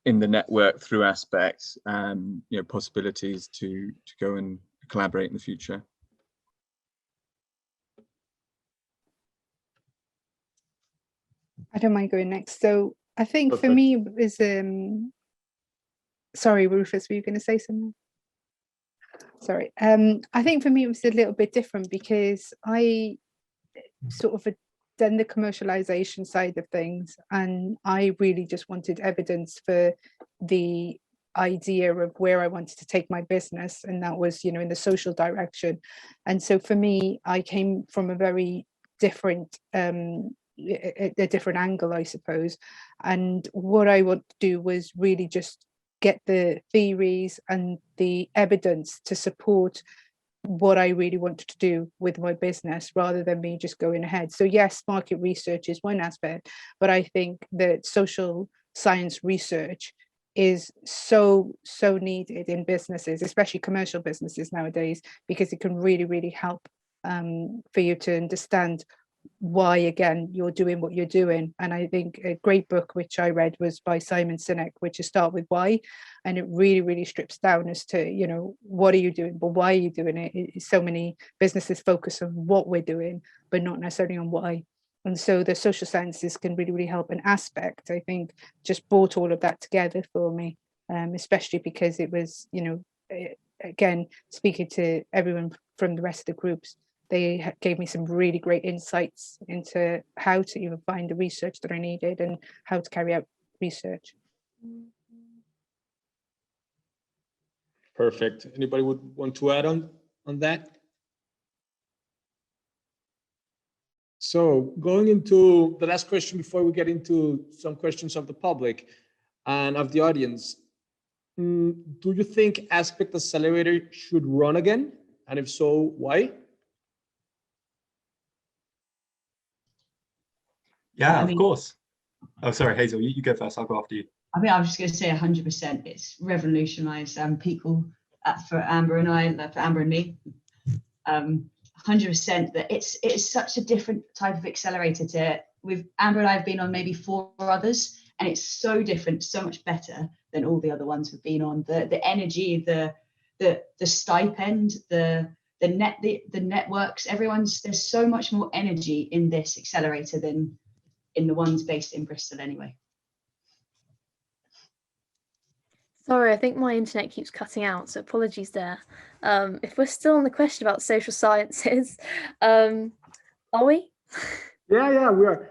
in the network through Aspects possibilities to go and collaborate in the future. I don't mind going next. So I think for me it was sorry, Rufus, were you going to say something? Sorry. I think for me it was a little bit different because I sort of had done the commercialization side of things, and I really just wanted evidence for the idea of where I wanted to take my business, and that was, in the social direction. And so for me, I came from a very different a different angle, I suppose. And what I want to do was really just get the theories and the evidence to support what I really wanted to do with my business rather than me just going ahead. So yes, market research is one aspect, but I think that social science research is so needed in businesses, especially commercial businesses nowadays, because it can really help for you to understand why again you're doing what you're doing. And I think a great book which I read was by Simon Sinek, which is Start With Why, and it really strips down as to, you know, what are you doing, but why are you doing it? So many businesses focus on what we're doing but not necessarily on why. And so the social sciences can really help. An Aspect, I think, just brought all of that together for me, especially because it was, you know, again, speaking to everyone from the rest of the groups, they gave me some really great insights into how to even find the research that I needed and how to carry out research. Perfect. Anybody would want to add on that? So going into the last question before we get into some questions of the public and of the audience, do you think Aspect Accelerator should run again? And if so, why? Yeah, of course. Oh, sorry, Hazel, you go first. I'll go after you. I mean, I was just going to say 100%. It's revolutionised people for Amber and I, for Amber and me. 100% that it's such a different type of accelerator to. With Amber and I have been on maybe 4 others, and it's so different, so much better than all the other ones we've been on. The energy, the stipend, the networks. There's so much more energy in this accelerator than in the ones based in Bristol anyway. Sorry, I think my internet keeps cutting out, so apologies there. If we're still on the question about social sciences, are we? Yeah, we are.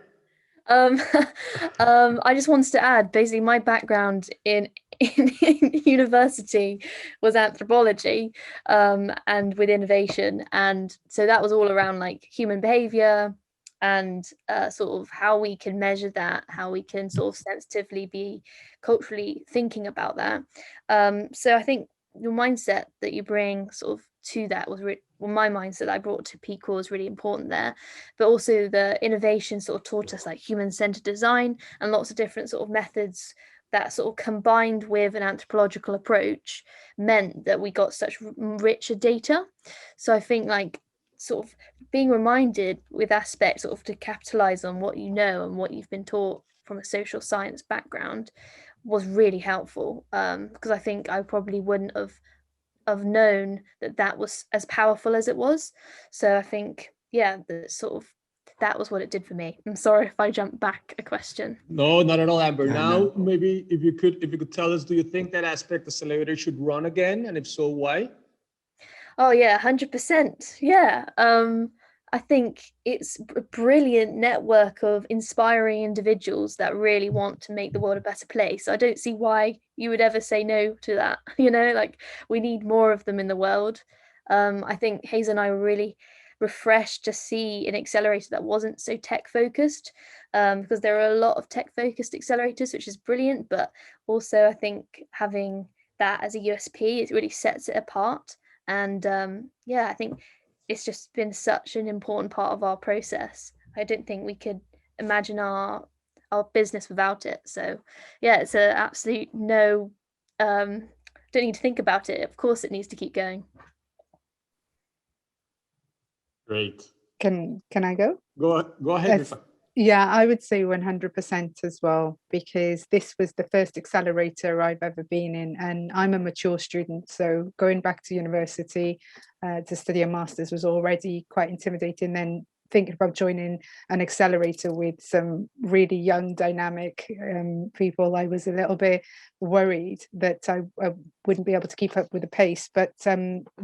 I just wanted to add, basically, my background in university was anthropology, and with innovation, and so that was all around like human behavior and sort of how we can measure that, how we can sort of sensitively be culturally thinking about that. So I think your mindset that you bring sort of to that was my mindset I brought to PQual was really important there, but also the innovation sort of taught us like human-centered design and lots of different sort of methods that sort of combined with an anthropological approach meant that we got such richer data. So I think like sort of being reminded with Aspect sort of to capitalize on what you know and what you've been taught from a social science background was really helpful, because I think I probably wouldn't have known that was as powerful as it was. So I think, yeah, that was what it did for me. I'm sorry if I jumped back a question. No, not at all, Amber. Yeah, Now, no. maybe if you could tell us, do you think that Aspect Accelerator should run again? And if so, why? Oh yeah, 100%. Yeah. I think it's a brilliant network of inspiring individuals that really want to make the world a better place. I don't see why you would ever say no to that. You know, like we need more of them in the world. I think Hazel and I were really refreshed to see an accelerator that wasn't so tech focused, because there are a lot of tech focused accelerators, which is brilliant. But also I think having that as a USP, it really sets it apart. And yeah, I think it's just been such an important part of our process. I don't think we could imagine our business without it. So yeah, it's an absolute no, don't need to think about it. Of course it needs to keep going. Great. Can I go? Go ahead. Yeah, I would say 100% as well, because this was the first accelerator I've ever been in, and I'm a mature student. So going back to university to study a master's was already quite intimidating. Then thinking about joining an accelerator with some really young, dynamic people, I was a little bit worried that I wouldn't be able to keep up with the pace. But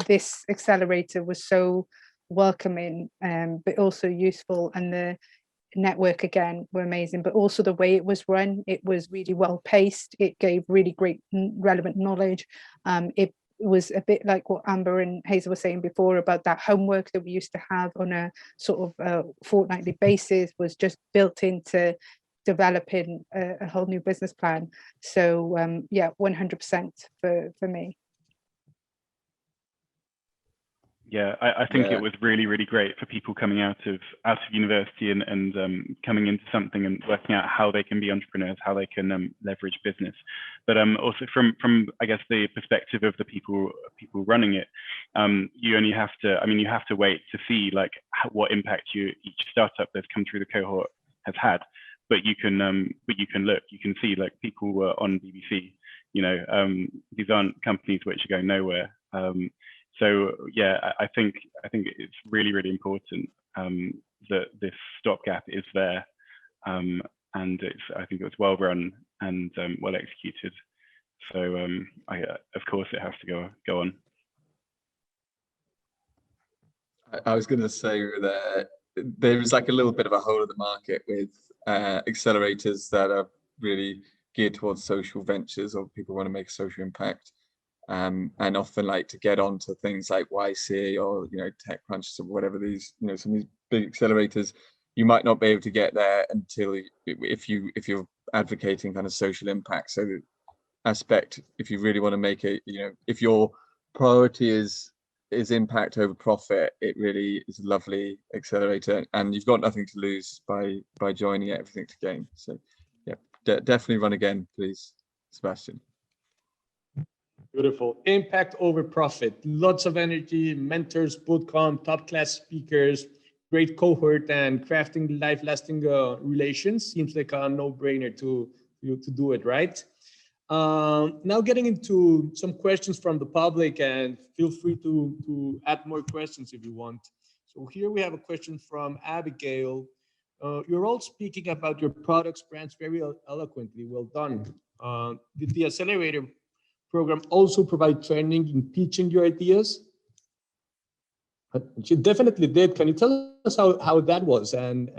this accelerator was so welcoming, but also useful, and the network again were amazing, but also the way it was run, it was really well paced. It gave really great relevant knowledge. It was a bit like what Amber and Hazel were saying before about that homework that we used to have on a sort of fortnightly basis was just built into developing a whole new business plan. So yeah, 100% for me. Yeah, I think Yeah. it was really, really great for people coming out of university and coming into something and working out how they can be entrepreneurs, how they can leverage business. But also from I guess the perspective of the people running it, you only have to, I mean, you have to wait to see like what impact each startup that's come through the cohort has had. But you can look, you can see like people were on BBC. You know, these aren't companies which are going nowhere. So yeah, I think it's really, really important that this stopgap is there, and I think it was well run and well executed. So of course it has to go on. I was going to say that there's like a little bit of a hole in the market with accelerators that are really geared towards social ventures or people want to make a social impact. And often like to get onto things like YC or, you know, TechCrunch or whatever these, you know, some of these big accelerators, you might not be able to get there until if you're advocating kind of social impact. So the Aspect, if you really want to make it, you know, if your priority is impact over profit, it really is a lovely accelerator, and you've got nothing to lose by joining it, everything to gain. So yeah, definitely run again, please, Sebastian. Beautiful. Impact over profit. Lots of energy, mentors, bootcamp, top-class speakers, great cohort, and crafting life-lasting relations. Seems like a no-brainer to do it, right? Now getting into some questions from the public, and feel free to add more questions if you want. So here we have a question from Abigail. You're all speaking about your products, brands very eloquently. Well done. Did the accelerator program also provide training in pitching your ideas? You definitely did. Can you tell us how that was and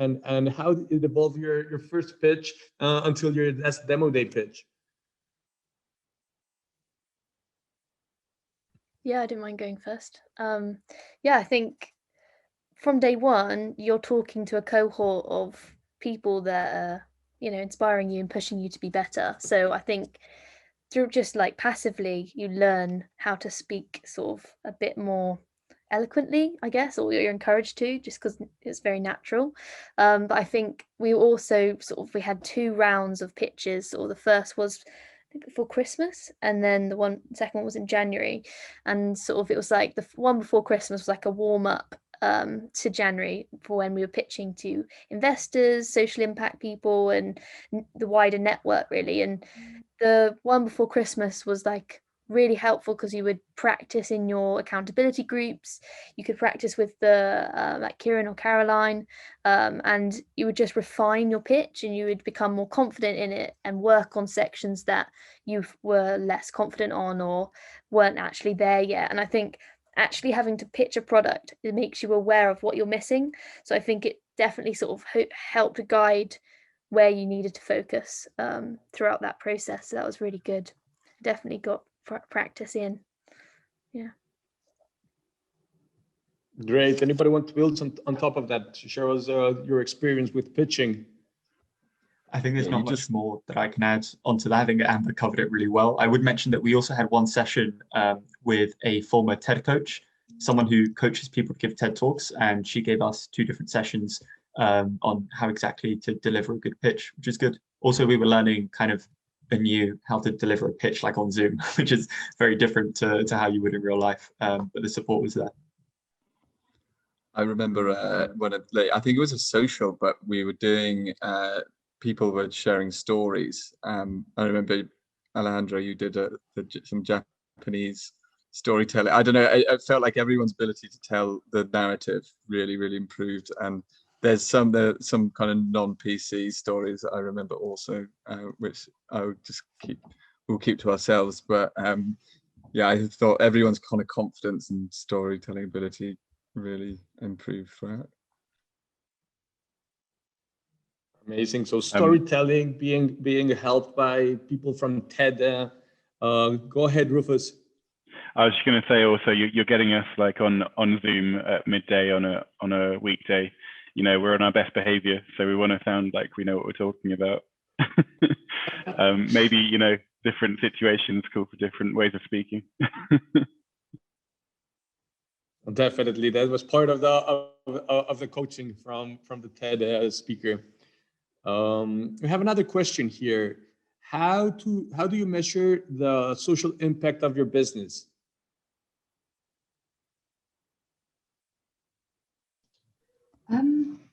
how it evolved your first pitch until your last demo day pitch? Yeah, I didn't mind going first. Yeah, I think from day one, you're talking to a cohort of people that are, you know, inspiring you and pushing you to be better. So I think through just like passively, you learn how to speak sort of a bit more eloquently, I guess, or you're encouraged to, just because it's very natural. But I think we also we had 2 rounds of pitches, or the first was I think before Christmas, and then the second one was in January, and it was like the one before Christmas was like a warm up to January for when we were pitching to investors, social impact people, and the wider network really. And the one before Christmas was like really helpful because you would practice in your accountability groups. You could practice with the like Kieran or Caroline, and you would just refine your pitch and you would become more confident in it and work on sections that you were less confident on or weren't actually there yet. And I think actually having to pitch a product, it makes you aware of what you're missing. So I think it definitely helped guide where you needed to focus throughout that process. So that was really good. Definitely got practice in. Yeah. Great. Anybody want to build on top of that? Share us your experience with pitching. I think there's not much more that I can add onto that. I think Amber covered it really well. I would mention that we also had one session with a former TED coach, someone who coaches people to give TED Talks, and she gave us 2 different sessions on how exactly to deliver a good pitch, which is good. Also, we were learning kind of anew how to deliver a pitch like on Zoom, which is very different to how you would in real life, but the support was there. I remember when I think it was a social, but we were doing, people were sharing stories. I remember, Alejandro, you did some Japanese storytelling. I don't know, I felt like everyone's ability to tell the narrative really, really improved. And there's some kind of non-PC stories that I remember also, which we'll keep to ourselves. But yeah, I thought everyone's kind of confidence and storytelling ability really improved throughout. Amazing. So storytelling, being helped by people from TED. Go ahead, Rufus. I was just going to say also, you're getting us like on Zoom at midday on a weekday. You know, we're on our best behavior, so we want to sound like we know what we're talking about. Maybe, you know, different situations call for different ways of speaking. Definitely, that was part of the coaching from the TED speaker. We have another question here. How do you measure the social impact of your business?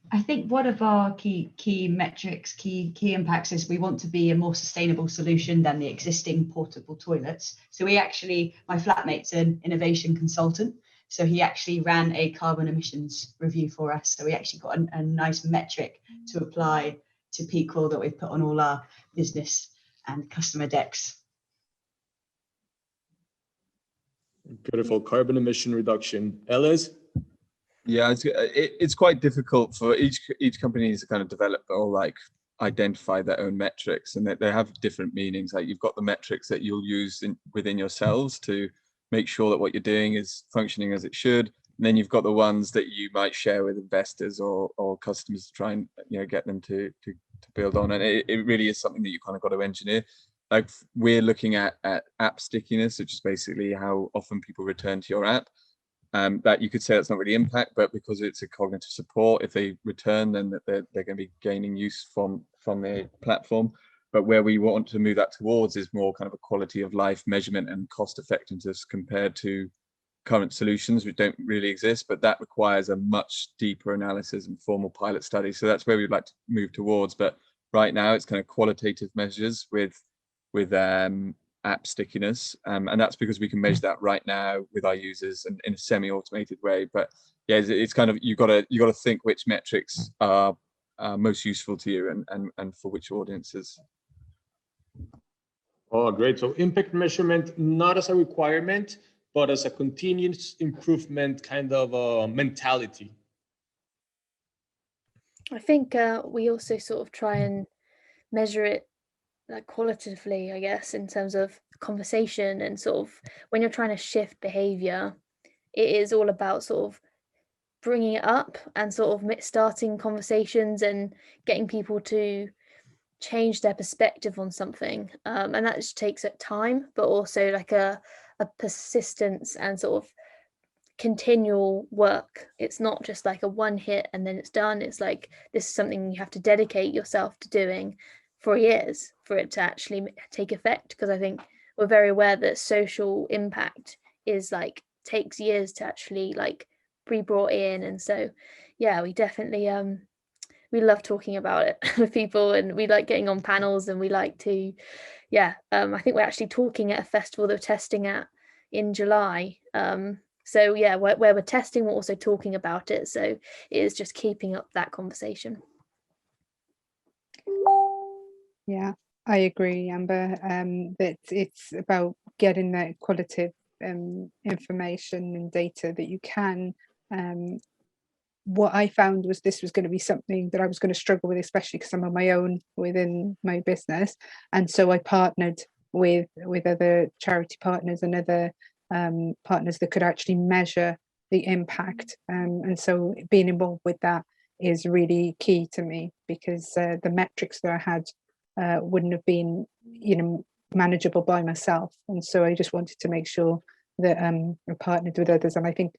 I think one of our key metrics, key impacts is we want to be a more sustainable solution than the existing portable toilets. So my flatmate's an innovation consultant. So he actually ran a carbon emissions review for us. So we actually got a nice metric to apply to people that we've put on all our business and customer decks. Beautiful carbon emission reduction. Ellis? Yeah, it's quite difficult for each company to kind of develop or like identify their own metrics, and they have different meanings. Like you've got the metrics that you'll use within yourselves to make sure that what you're doing is functioning as it should. And then you've got the ones that you might share with investors or customers to try and get them to build on. And it really is something that you kind of got to engineer. Like we're looking at app stickiness, which is basically how often people return to your app. That you could say that's not really impact, but because it's a cognitive support, if they return, then they're going to be gaining use from the platform. But where we want to move that towards is more kind of a quality of life measurement and cost effectiveness compared to current solutions, which don't really exist, but that requires a much deeper analysis and formal pilot study. So that's where we'd like to move towards. But right now it's kind of qualitative measures with app stickiness, and that's because we can measure that right now with our users and in a semi-automated way. But yeah, it's kind of you got to think which metrics are most useful to you and for which audiences. Oh, great. So impact measurement not as a requirement, but as a continuous improvement kind of mentality. I think we also sort of try and measure it like qualitatively, I guess, in terms of conversation and sort of when you're trying to shift behavior, it is all about sort of bringing it up and sort of starting conversations and getting people to change their perspective on something, and that just takes time, but also like a persistence and sort of continual work. It's not just like a one hit and then it's done. It's like this is something you have to dedicate yourself to doing for years for it to actually take effect, because I think we're very aware that social impact is like takes years to actually like be brought in. And so yeah, we definitely we love talking about it with people, and we like getting on panels, and we like to I think we're actually talking at a festival that we're testing at in July, so yeah, where we're testing, we're also talking about it, so it is just keeping up that conversation. Yeah, I agree, Amber, that it's about getting that qualitative information and data that you can. What I found was this was going to be something that I was going to struggle with, especially because I'm on my own within my business. And so I partnered with other charity partners and other partners that could actually measure the impact. And so being involved with that is really key to me, because the metrics that I had wouldn't have been, manageable by myself. And so I just wanted to make sure that I partnered with others. And I think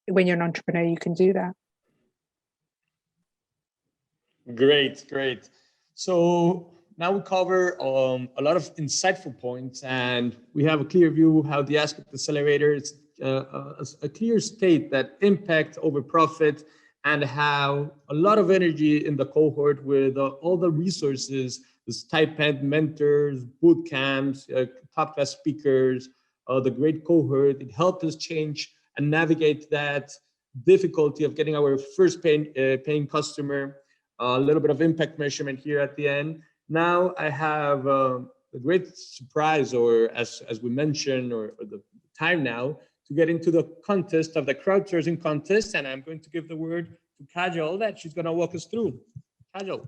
when you're an entrepreneur, you can do that. Great. So now we cover a lot of insightful points, and we have a clear view how the Aspect Accelerator is a clear state that impact over profit, and how a lot of energy in the cohort with all the resources, the stipend, mentors, boot camps, top class speakers, the great cohort. It helped us change and navigate that difficulty of getting our first paying customer. A little bit of impact measurement here at the end. Now I have a great surprise, or as we mentioned, or the time now to get into the contest of the crowdsourcing contest, and I'm going to give the word to Kajal that she's going to walk us through. Kajal.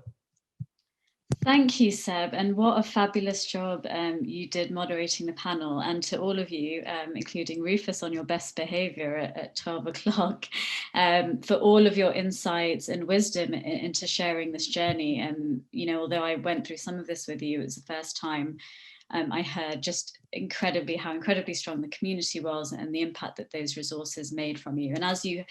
Thank you, Seb, and what a fabulous job you did moderating the panel, and to all of you, including Rufus on your best behavior at 12 o'clock, for all of your insights and wisdom into sharing this journey. And although I went through some of this with you, it was the first time I heard just how incredibly strong the community was and the impact that those resources made from you. And as you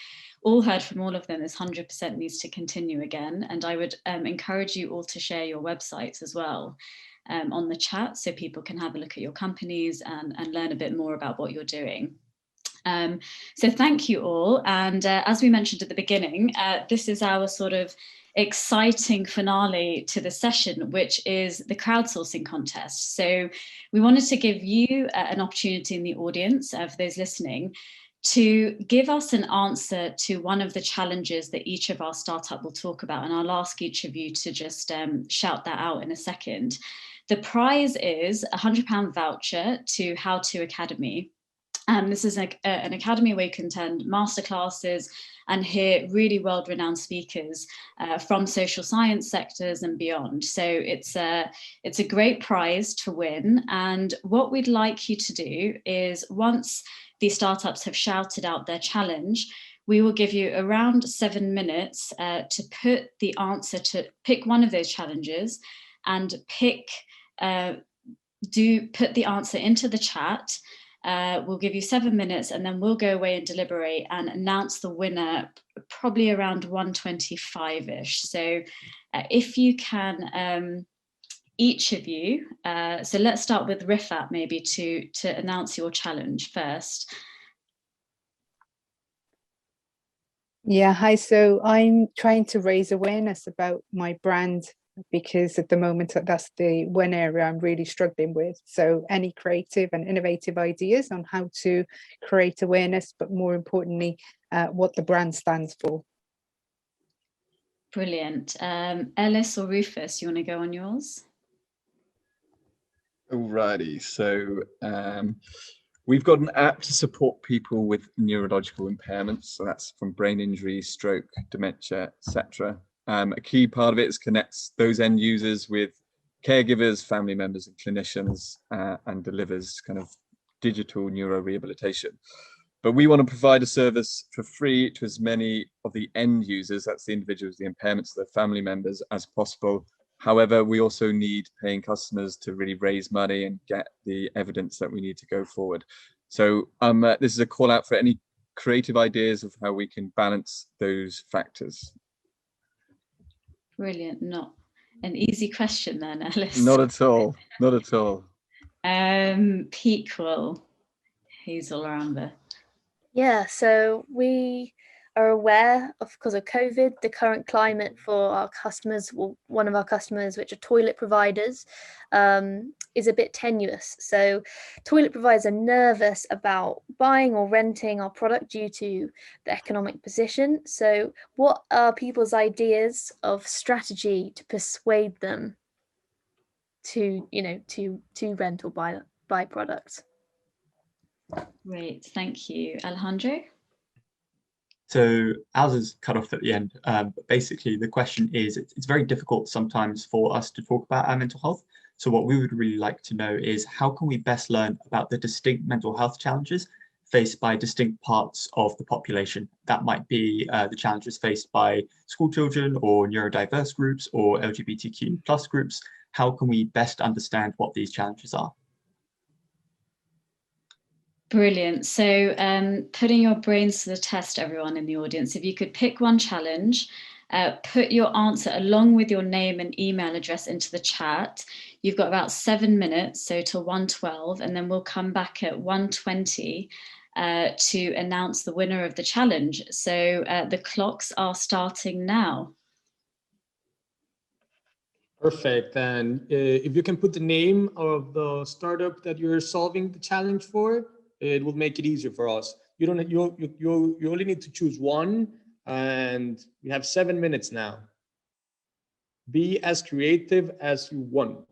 all heard from all of them, this 100% needs to continue again. And I would encourage you all to share your websites as well on the chat, so people can have a look at your companies and learn a bit more about what you're doing. So thank you all. And as we mentioned at the beginning, this is our sort of exciting finale to the session, which is the crowdsourcing contest. So we wanted to give you an opportunity in the audience, for those listening, to give us an answer to one of the challenges that each of our startup will talk about. And I'll ask each of you to just shout that out in a second. The prize is a £100 voucher to How To Academy. This is an academy where you can attend masterclasses and hear really world-renowned speakers from social science sectors and beyond. So it's a great prize to win. And what we'd like you to do is, once these startups have shouted out their challenge, we will give you around 7 minutes to put the answer to pick one of those challenges and put the answer into the chat. We'll give you 7 minutes and then we'll go away and deliberate and announce the winner probably around 1:25-ish. So if you can, each of you, so let's start with Rifat maybe to announce your challenge first. Yeah, hi. So I'm trying to raise awareness about my brand, because at the moment that's the one area I'm really struggling with. So any creative and innovative ideas on how to create awareness, but more importantly, what the brand stands for. Brilliant. Ellis or Rufus, you want to go on yours? Alrighty, so we've got an app to support people with neurological impairments. So that's from brain injury, stroke, dementia, etc. A key part of it is connects those end users with caregivers, family members and clinicians, and delivers kind of digital neurorehabilitation. But we want to provide a service for free to as many of the end users, that's the individuals, the impairments, their family members, as possible. However, we also need paying customers to really raise money and get the evidence that we need to go forward. So this is a call out for any creative ideas of how we can balance those factors. Brilliant. Not an easy question then, Ellis. Not at all. Not at all. Pequel, Hazel or Amber. Yeah, so we are aware of, because of COVID, the current climate for our customers, well, one of our customers, which are toilet providers, is a bit tenuous. So toilet providers are nervous about buying or renting our product due to the economic position. So what are people's ideas of strategy to persuade them to, to rent or buy products? Great, thank you. Alejandro? So ours is cut off at the end, but basically the question is, it's very difficult sometimes for us to talk about our mental health. So what we would really like to know is, how can we best learn about the distinct mental health challenges faced by distinct parts of the population? That might be the challenges faced by school children or neurodiverse groups or LGBTQ+ groups. How can we best understand what these challenges are? Brilliant. So putting your brains to the test, everyone in the audience, if you could pick one challenge, put your answer along with your name and email address into the chat. You've got about 7 minutes, so till 1:12, and then we'll come back at 1:20 to announce the winner of the challenge. So the clocks are starting now. Perfect. And if you can put the name of the startup that you're solving the challenge for, it will make it easier for us. You only need to choose one, and we have 7 minutes now. Be as creative as you want.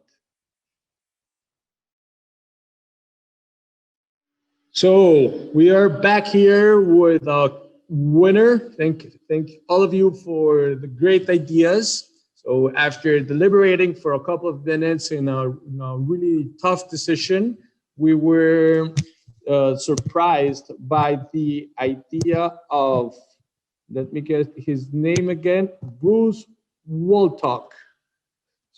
So we are back here with a winner. Thank all of you for the great ideas. So after deliberating for a couple of minutes in a really tough decision, we were surprised by the idea of, let me get his name again, Bruce Waltock.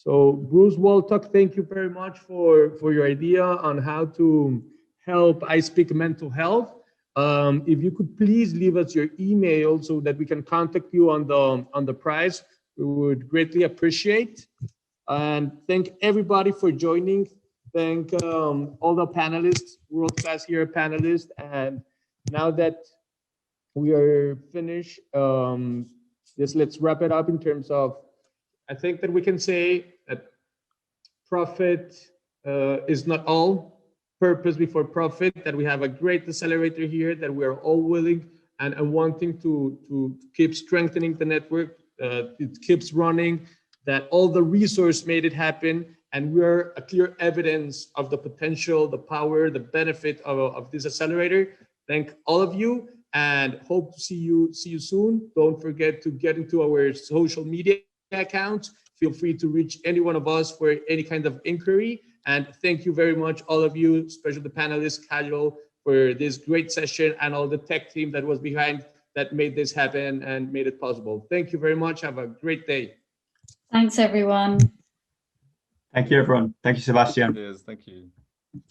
So Bruce Waltuck, thank you very much for your idea on how to help I Speak Mental Health. If you could please leave us your email so that we can contact you on the prize, we would greatly appreciate. And thank everybody for joining. Thank all the panelists, world-class here panelists. And now that we are finished, just let's wrap it up in terms of, I think that we can say that profit is not all, purpose before profit, that we have a great accelerator here, that we are all willing and wanting to keep strengthening the network. It keeps running, that all the resource made it happen, and we're a clear evidence of the potential, the power, the benefit of this accelerator. Thank all of you and hope to see you soon. Don't forget to get into our social media accounts. Feel free to reach any one of us for any kind of inquiry. And thank you very much, all of you, especially the panelists, Casual, for this great session and all the tech team that was behind that made this happen and made it possible. Thank you very much. Have a great day. Thanks, everyone. Thank you, everyone. Thank you, Sebastian. Cheers. Thank you.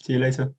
See you later.